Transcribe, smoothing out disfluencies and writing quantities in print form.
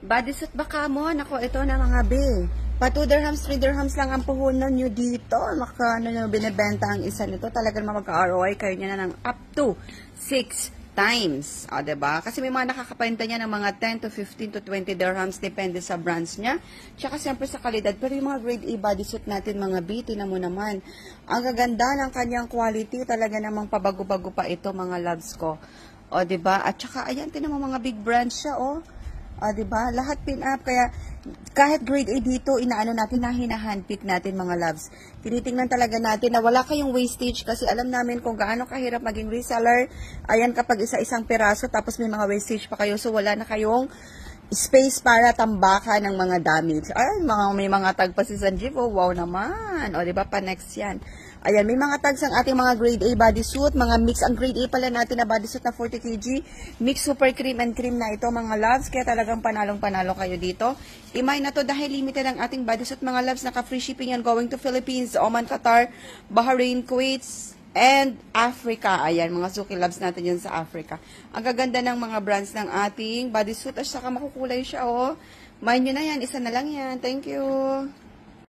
Bodysuit baka mo. Nako, ito na mga be. Pa 2 dirhams, 3 dirhams lang ang puhunan nyo dito. Maka, ano nyo, binibenta ang isa nito. Talagang makaka-ROI kayo niya na ng up to 6 times. O, diba? Kasi may mga nakakapenta niya ng mga 10 to 15 to 20 dirhams. Depende sa brands niya. Tsaka siyempre sa kalidad. Pero yung mga grade A bodysuit natin, mga B, tinan mo naman. Ang gaganda ng kanyang quality. Talaga namang pabago-bago pa ito, mga loves ko. O, diba? At tsaka, ayan, tinan mo mga big brands siya, o. Diba? Lahat pin-up. Kaya, kahit grade A dito, inaano natin na hinahandpick natin mga loves. Tinitingnan talaga natin na wala kayong wastage kasi alam namin kung gaano kahirap maging reseller. Ayan, kapag isa-isang piraso tapos may mga wastage pa kayo. So, wala na kayong space para tambakan ng mga damage. Ay, may mga tag pa si Sanjeev. Oh, wow naman. O, diba? Pa-next yan. Ayan, may mga tags ang ating mga grade A bodysuit. Mga mix. Ang grade A pala natin na bodysuit na 40 kg. Mix super cream and cream na ito, mga loves. Kaya talagang panalong-panalo kayo dito. Imay na to dahil limited ang ating bodysuit, mga loves. Naka-free shipping yan going to Philippines, Oman, Qatar, Bahrain, Kuwait, and Africa. Ayan, mga suki loves natin yan sa Africa. Ang gaganda ng mga brands ng ating bodysuit. At saka makukulay siya, oh. Mind nyo na yan. Isa na lang yan. Thank you.